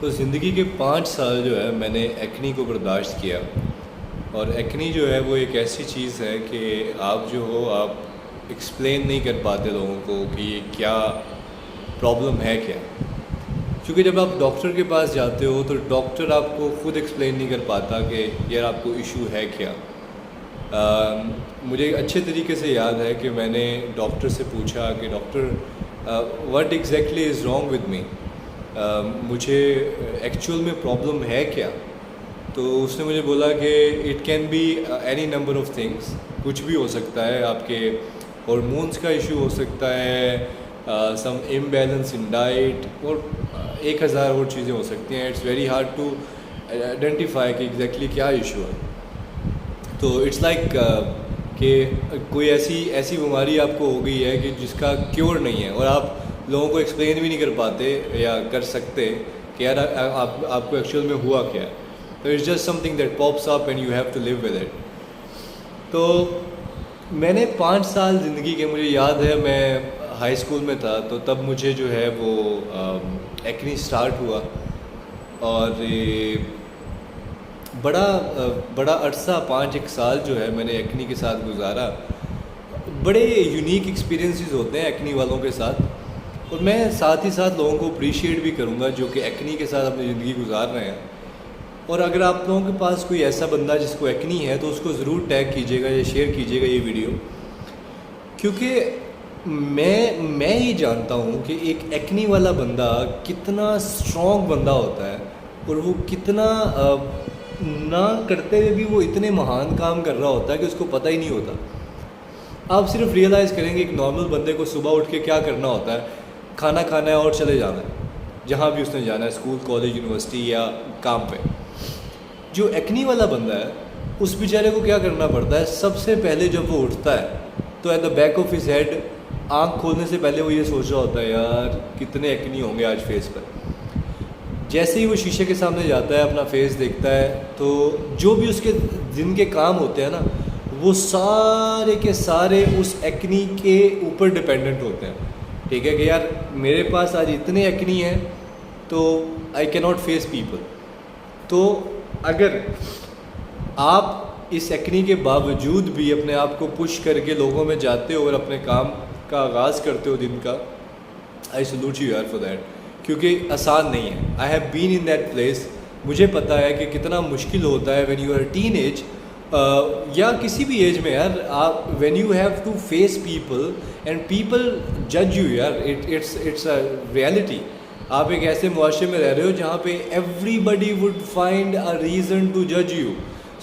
तो ज़िंदगी के 5 साल जो है मैंने एक्नी को बर्दाश्त किया। और एक्नी जो है वो एक ऐसी चीज़ है कि आप जो हो आप एक्सप्लेन नहीं कर पाते लोगों को कि ये क्या प्रॉब्लम है क्या। क्योंकि जब आप डॉक्टर के पास जाते हो तो डॉक्टर आपको ख़ुद एक्सप्लेन नहीं कर पाता कि यार आपको इशू है क्या। मुझे अच्छे तरीके से याद है कि मैंने डॉक्टर से पूछा कि doctor what exactly is wrong with me, मुझे एक्चुअल में प्रॉब्लम है क्या। तो उसने मुझे बोला कि it can be any number of things, कुछ भी हो सकता है, आपके हॉर्मोन्स का इशू हो सकता है, सम इम्बैलेंस इन डाइट और 1000 और चीज़ें हो सकती हैं। It's very hard to identify कि एग्जैक्टली क्या इशू है। तो इट्स लाइक कि कोई ऐसी बीमारी आपको हो गई है कि जिसका क्योर नहीं है और आप लोगों को एक्सप्लेन भी नहीं कर पाते या कर सकते कि यार आपको एक्चुअल में हुआ क्या है। तो it's just something that pops up and you have to live with it. तो मैंने 5 साल ज़िंदगी के, मुझे याद है मैं हाई स्कूल में था तो तब मुझे जो है वो एक्नी स्टार्ट हुआ और बड़ा अरसा 5-1 साल जो है मैंने एक्नी के साथ गुजारा। बड़े यूनिक एक्सपीरियंसेस होते हैं एक्नी वालों के साथ, और मैं साथ ही साथ लोगों को अप्रिशिएट भी करूँगा जो कि एक्नी के साथ अपनी ज़िंदगी गुजार रहे हैं। और अगर आप लोगों के पास कोई ऐसा बंदा जिसको एक्नी है तो उसको ज़रूर टैग कीजिएगा या शेयर कीजिएगा ये वीडियो, क्योंकि मैं ये जानता हूँ कि एक एक्नी वाला बंदा कितना स्ट्रॉन्ग बंदा होता है और वो कितना ना करते हुए भी वो इतने महान काम कर रहा होता है कि उसको पता ही नहीं होता। आप सिर्फ रियलाइज़ करेंगे एक नॉर्मल बंदे को सुबह उठ के क्या करना होता है, खाना खाना है और चले जाना है जहाँ भी उसने जाना है, स्कूल कॉलेज यूनिवर्सिटी या काम पे। जो एक्नी वाला बंदा है उस बेचारे को क्या करना पड़ता है, सबसे पहले जब वो उठता है तो at the back of his head, आँख खोलने से पहले वो ये सोच रहा होता है यार कितने एक्नी होंगे आज फेस पर। जैसे ही वो शीशे के सामने जाता है, अपना फेस देखता है, तो जो भी उसके दिन के काम होते हैं ना वो सारे के सारे उस एक्नी के ऊपर डिपेंडेंट होते हैं। ठीक है कि यार मेरे पास आज इतने एक्नी हैं तो I can not face people. तो अगर आप इस एक्नी के बावजूद भी अपने आप को पुश करके लोगों में जाते हो और अपने काम का आगाज़ करते हो दिन का, आई सल्यूट यू यार फॉर दैट, क्योंकि आसान नहीं है। I have been in that place. मुझे पता है कि कितना मुश्किल होता है when you are teenage या किसी भी एज में यार, आप when you have to face people and people जज यू यार, इट्स अ रियलिटी। आप एक ऐसे मुआशरे में रह रहे हो जहाँ पे everybody would find a reason to जज you.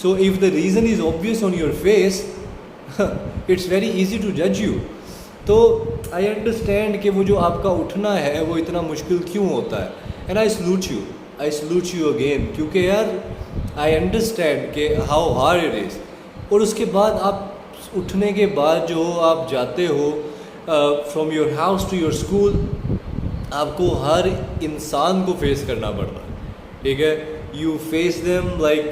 So if the reason is obvious on your face, it's very easy to जज यू। तो आई अंडरस्टैंड कि वो जो आपका उठना है वो इतना मुश्किल क्यों होता है, and I salute you again, क्योंकि यार आई अंडरस्टैंड कि हाउ हार्ड इट इज़। और उसके बाद आप उठने के बाद जो आप जाते हो from your house to your school, आपको हर इंसान को फेस करना पड़ता है। ठीक है, यू फेस देम लाइक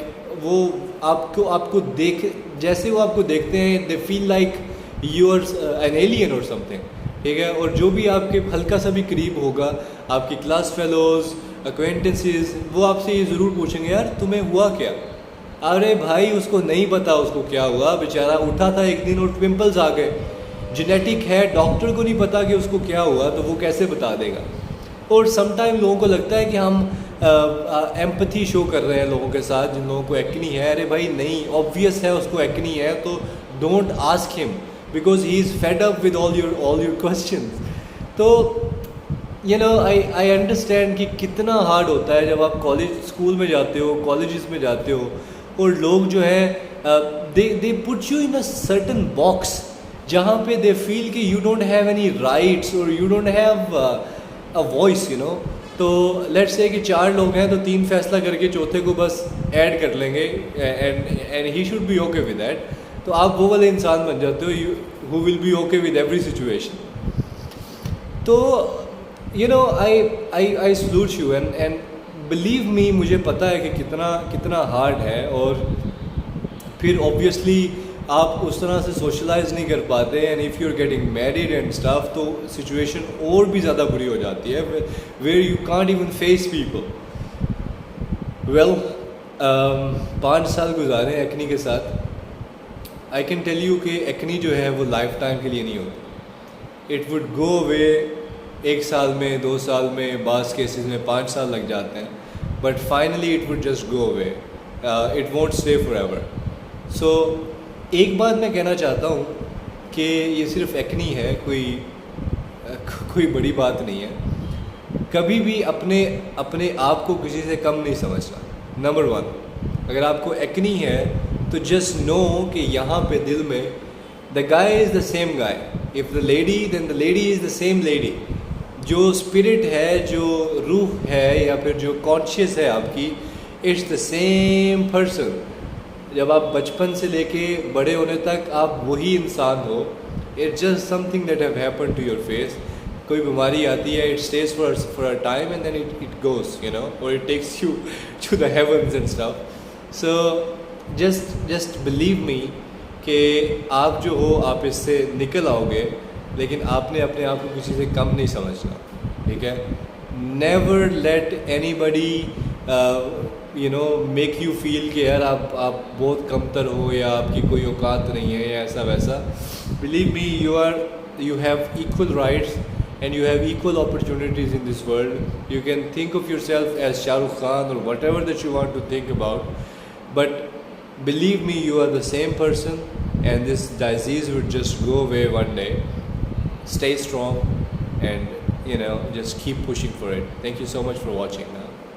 वो आपको देख, जैसे वो आपको देखते हैं they feel like you are an alien और समथिंग। ठीक है, और जो भी आपके हल्का सा भी करीब होगा, आपकी क्लास फेलोज़, एक्वेंटेंसेस, वो आपसे ये ज़रूर पूछेंगे यार तुम्हें हुआ क्या। अरे भाई उसको नहीं पता उसको क्या हुआ, बेचारा उठा था एक दिन और पिंपल्स आ गए, जेनेटिक है, डॉक्टर को नहीं पता कि उसको क्या हुआ तो वो कैसे बता देगा। और समटाइम लोगों को लगता है कि हम एम्पैथी शो कर रहे हैं लोगों के साथ जिन लोगों को एक्नी है। अरे भाई नहीं, ऑब्वियस है उसको एक्नी है, तो don't ask him because he is fed up with all your questions. तो यू नो आई अंडरस्टैंड कि कितना हार्ड होता है जब आप स्कूल में जाते हो, कॉलेजेस में जाते हो, और लोग जो है they put you in a certain box जहाँ पे दे फील कि you don't have any rights और you don't have a voice, you know. तो लेट्स से कि 4 लोग हैं तो 3 फैसला करके चौथे को बस ऐड कर लेंगे and he should be okay with that. तो आप वो वाले इंसान बन जाते हो who will be okay with every situation. तो you know I salute you and believe me, मुझे पता है कि कितना हार्ड है। और फिर ऑब्वियसली आप उस तरह से सोशलाइज नहीं कर पाते, and if you are getting married and stuff तो सिचुएशन और भी ज़्यादा बुरी हो जाती है, where you can't even face people. Well 5 साल गुजारे एक्नी के साथ। आई कैन टेल यू कि एक्नी जो है वो लाइफ टाइम के लिए नहीं होती। इट वुड गो अवे 1 साल में, 2 साल में, बाज़ केसेस में 5 साल लग जाते हैं, but finally it would just go away, it won't stay forever. So एक बात मैं कहना चाहता हूँ कि ये सिर्फ एक्नी है, कोई बड़ी बात नहीं है। कभी भी अपने आप को किसी से कम नहीं समझना। नंबर 1, अगर आपको एक्नी है तो जस्ट नो कि यहाँ पे दिल में the guy is the same guy, if the lady then the lady is the same lady. जो स्पिरिट है, जो रूह है, या फिर जो कॉन्शियस है आपकी, इट्स द सेम पर्सन। जब आप बचपन से लेके बड़े होने तक आप वही इंसान हो। It's just something that have happen to your face. कोई बीमारी आती है, it stays for a time and then it goes, you know, और it takes you to the heavens and stuff. So just believe me कि आप जो हो आप इससे निकल आओगे, लेकिन आपने अपने आप को किसी से कम नहीं समझना, ठीक है। Never let anybody you know make you feel कि यार आप बहुत कमतर हो, या आपकी कोई औकात नहीं है, या ऐसा वैसा। Believe me, you have equal rights and you have equal opportunities in this world. You can think of yourself as Shah Rukh Khan or whatever that you want to think about, but believe me, you are the same person, and this disease will just go away one day. Stay strong and, you know, just keep pushing for it. Thank you so much for watching.